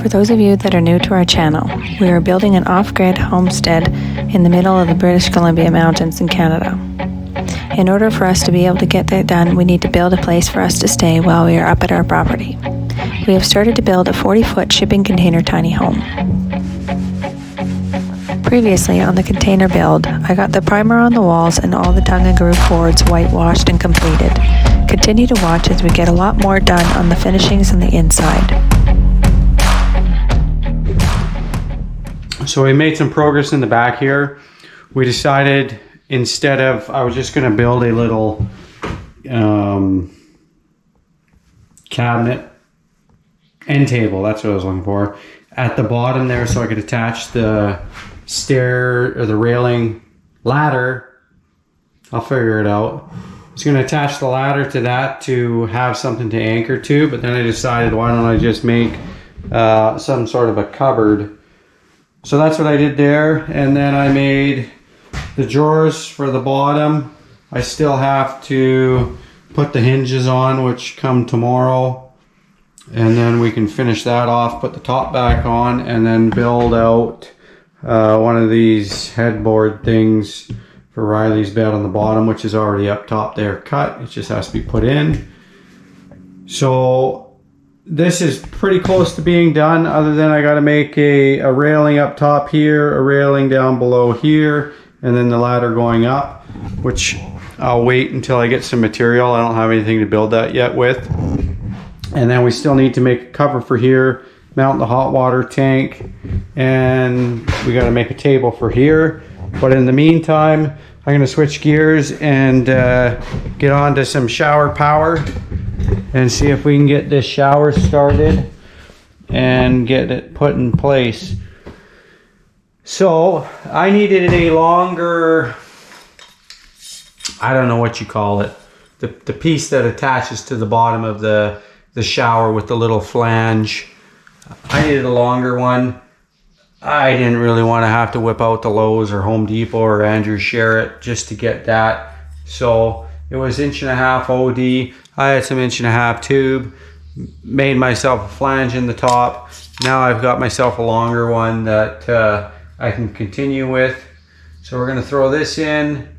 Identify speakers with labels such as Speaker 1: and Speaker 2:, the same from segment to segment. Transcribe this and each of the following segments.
Speaker 1: For those of you that are new to our channel, we are building an off-grid homestead in the middle of the British Columbia mountains in Canada. In order for us to be able to get that done, we need to build a place for us to stay while we are up at our property. We have started to build a 40-foot shipping container tiny home. Previously on the container build, I got the primer on the walls and all the tongue and groove boards whitewashed and completed. Continue to watch as we get a lot more done on the finishings on the inside.
Speaker 2: So we made some progress in the back here. We decided instead of, I was just going to build a little cabinet end table, that's what I was looking for, at the bottom there so I could attach the stair or the railing ladder. I'll figure it out. I was going to attach the ladder to that to have something to anchor to, but then I decided why don't I just make some sort of a cupboard. So that's what I did there, and then I made the drawers for the bottom. I still have to put the hinges on, which come tomorrow, and then we can finish that off, put the top back on, and then build out one of these headboard things for Riley's bed on the bottom, which is already up top there cut. It just has to be put in. So this is pretty close to being done, other than I got to make a railing up top here, a railing down below here, and then the ladder going up, which I'll wait until I get some material. I don't have anything to build that yet with. And then we still need to make a cover for here, mount the hot water tank, and we got to make a table for here. But in the meantime, I'm going to switch gears and get on to some shower power and see if we can get this shower started and get it put in place. So I needed a longer, I don't know what you call it, the piece that attaches to the bottom of the shower with the little flange. I needed a longer one. I didn't really want to have to whip out the Lowe's or Home Depot or Andrew Sherritt just to get that. So it was 1.5" OD. I had some 1.5" tube, made myself a flange in the top. Now I've got myself a longer one that I can continue with. So we're going to throw this in,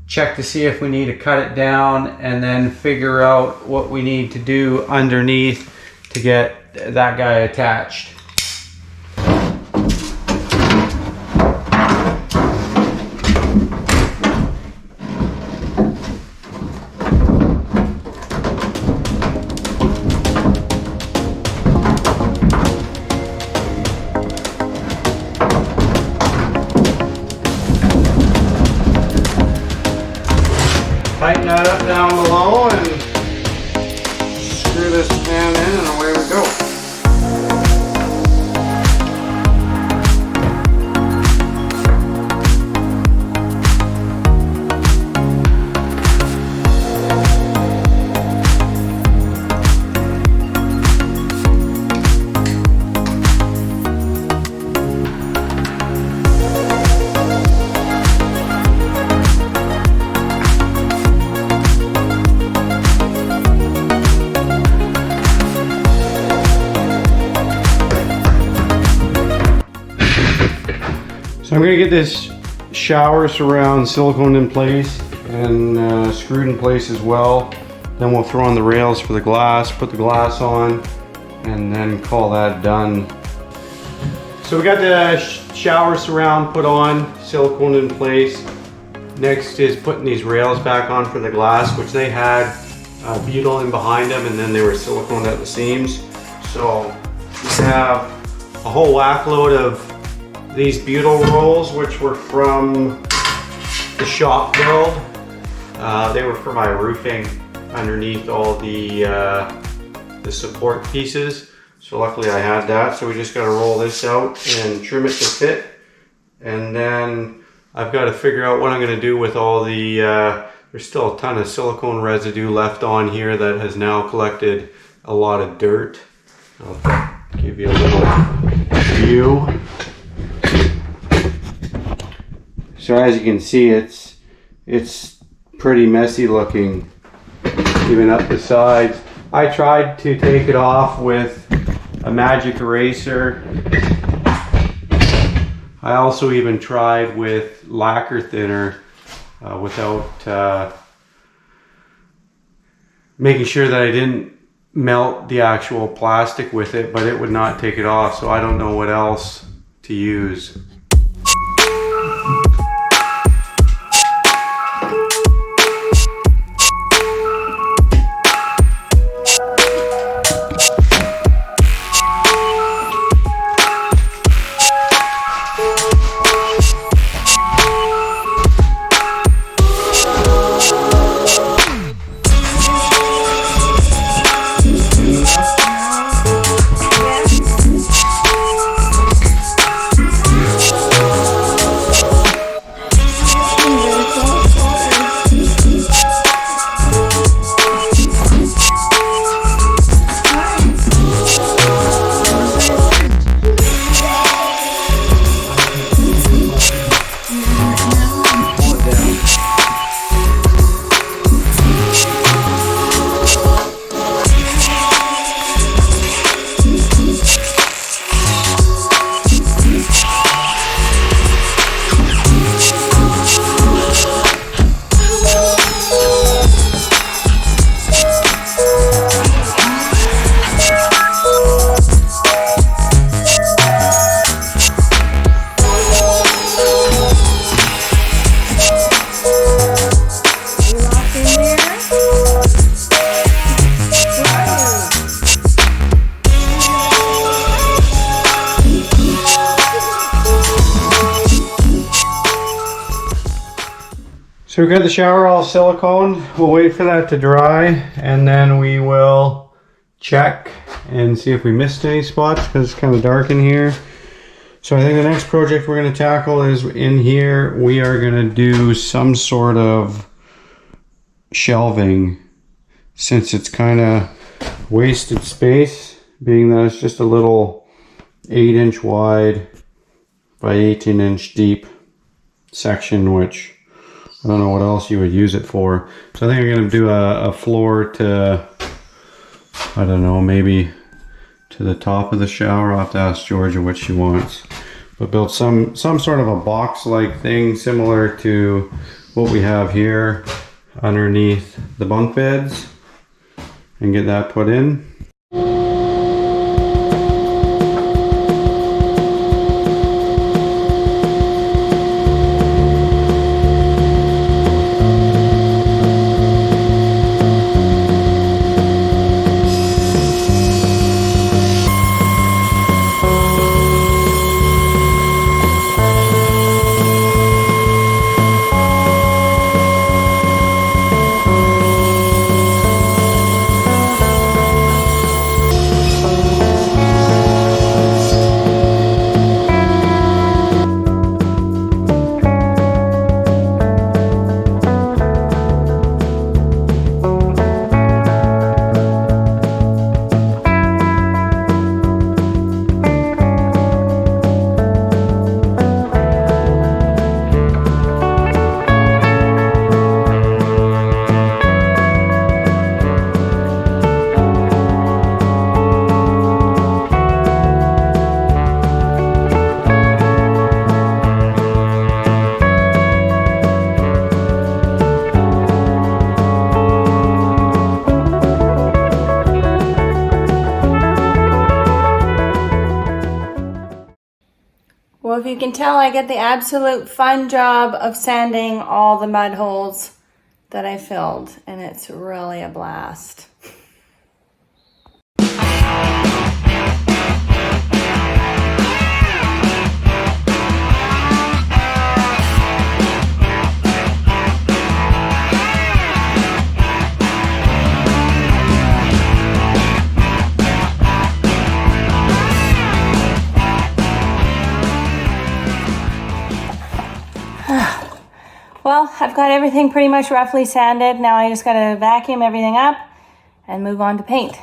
Speaker 2: check to see if we need to cut it down, and then figure out what we need to do underneath to get that guy attached. Tighten that up down below and screw this fan in, and away we go. So I'm going to get this shower surround silicone in place and screwed in place as well. Then we'll throw on the rails for the glass, put the glass on, and then call that done. So we got the shower surround put on, silicone in place. Next is putting these rails back on for the glass, which they had butyl in behind them, and then they were siliconed at the seams. So we have a whole whack load of these butyl rolls, which were from the shop build. They were for my roofing underneath all the support pieces. So luckily I had that. So we just got to roll this out and trim it to fit. And then I've got to figure out what I'm going to do with all the, there's still a ton of silicone residue left on here that has now collected a lot of dirt. I'll give you a little view. So as you can see, it's pretty messy looking, even up the sides. I tried to take it off with a magic eraser. I also even tried with lacquer thinner without making sure that I didn't melt the actual plastic with it, but it would not take it off, so I don't know what else to use. So we've got the shower all silicone. We'll wait for that to dry and then we will check and see if we missed any spots because it's kind of dark in here. So I think the next project we're going to tackle is in here. We are going to do some sort of shelving since it's kind of wasted space, being that it's just a little 8-inch wide by 18-inch deep section, which I don't know what else you would use it for. So I think I'm going to do a floor to, I don't know, maybe to the top of the shower. I'll have to ask Georgia what she wants. But build some sort of a box-like thing similar to what we have here underneath the bunk beds and get that put in.
Speaker 1: Well, if you can tell, I get the absolute fun job of sanding all the mud holes that I filled, and it's really a blast. Well, I've got everything pretty much roughly sanded. Now I just got to vacuum everything up and move on to paint.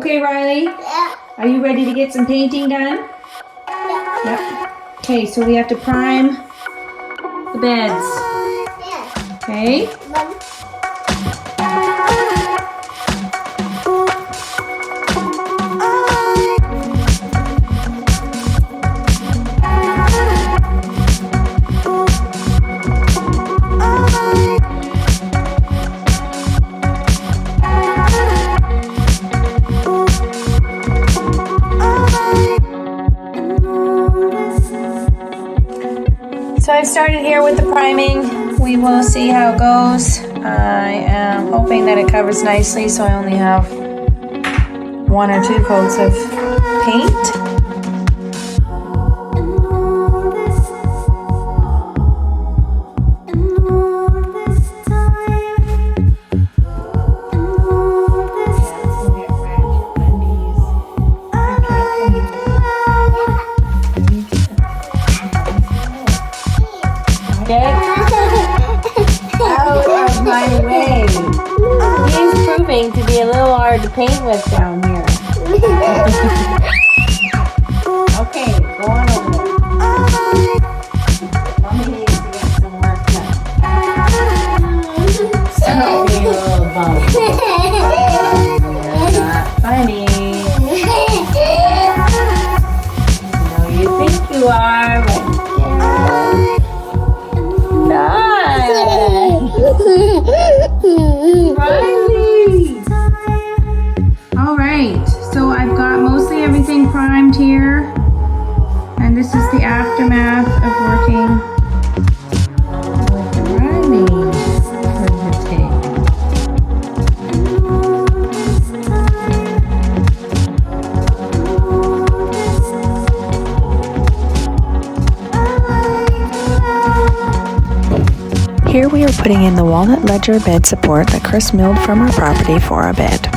Speaker 1: Okay, Riley? Are you ready to get some painting done? Yep. Okay, so we have to prime the beds. Okay? So I've started here with the priming. We will see how it goes. I am hoping that it covers nicely, so I only have 1 or 2 coats of paint. Get out of my way. He's proving to be a little hard to paint with down here. Okay, go on over there. Mommy needs to get some work done. Stop being a little bum. That's not funny. No, you think you are, but Riley! Alright, so I've got mostly everything primed here, and this is the aftermath of working with Riley for the day. Here we are putting in the walnut ledger bed support that Chris milled from our property for our bed.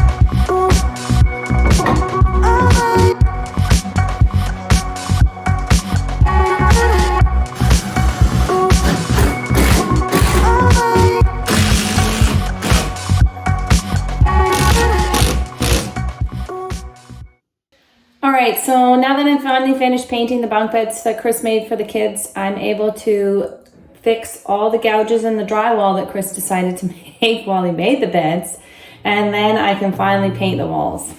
Speaker 1: Alright, so now that I'm finally finished painting the bunk beds that Chris made for the kids, I'm able to fix all the gouges in the drywall that Chris decided to make while he made the beds, and then I can finally paint the walls.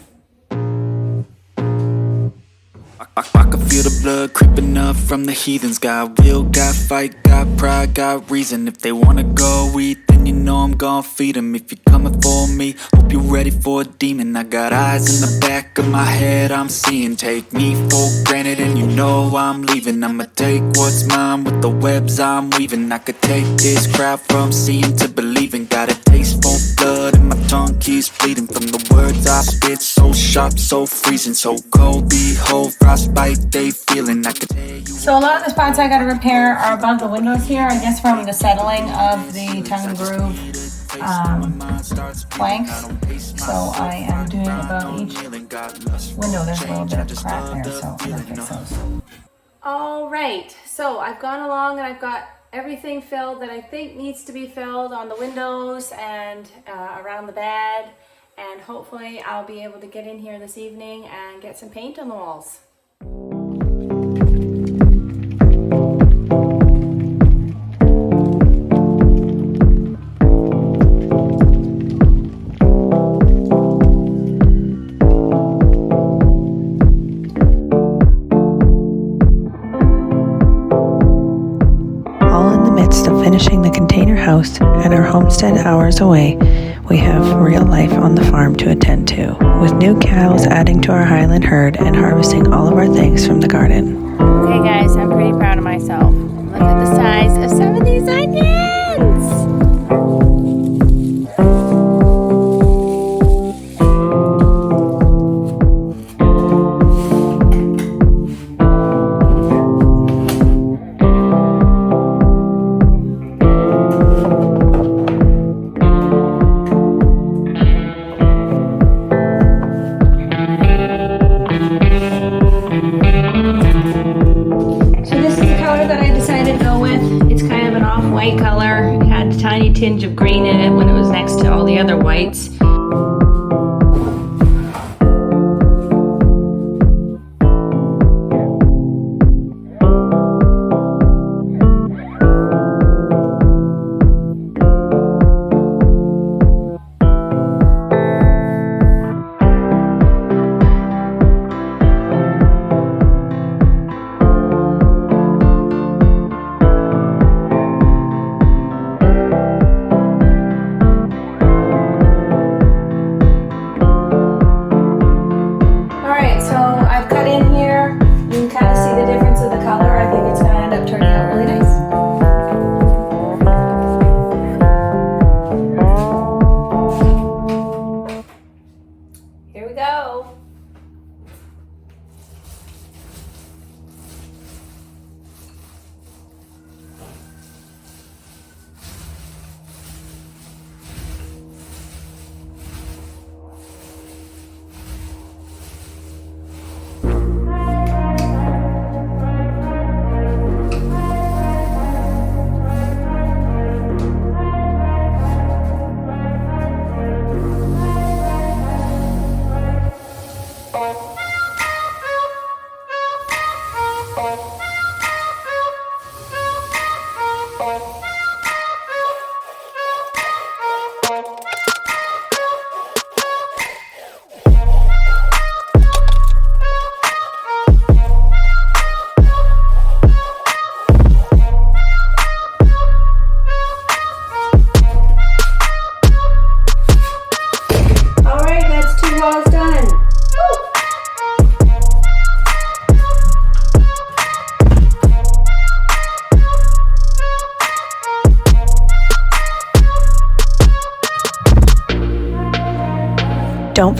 Speaker 3: I can feel the blood creeping up from the heathens. Got will, got fight, got pride, got reason. If they wanna go eat, then you know I'm gon' feed them. If you're coming for me, hope you're ready for a demon. I got eyes in the back of my head, I'm seeing. Take me for granted and you know I'm leaving. I'ma take what's mine with the webs I'm weaving. I could take this crowd from seeing to believing. Got a taste for blood and my tongue keeps bleeding from the words I spit. So sharp, so freezing, so cold. Behold, frostbite they feeling. I could tell you.
Speaker 1: So a lot of the spots I gotta repair are above the windows here, I guess from the settling of the tongue and groove planks. So I am doing above each window. There's a little bit of a crack there, so I'm gonna fix those. Alright, so I've gone along and I've got everything filled that I think needs to be filled on the windows and around the bed, and hopefully I'll be able to get in here this evening and get some paint on the walls. Finishing the container house and our homestead hours away, we have real life on the farm to attend to, with new cows adding to our Highland herd and harvesting all of our things from the garden. Okay guys, I'm pretty proud of myself. Look at the size of some of these onions! White color. It had a tiny tinge of green in it when it was next to all the other whites.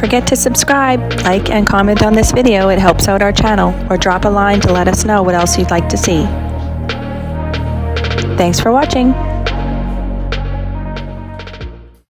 Speaker 1: forget to subscribe, like, and comment on this video. It helps out our channel. Or drop a line to let us know what else you'd like to see. Thanks for watching.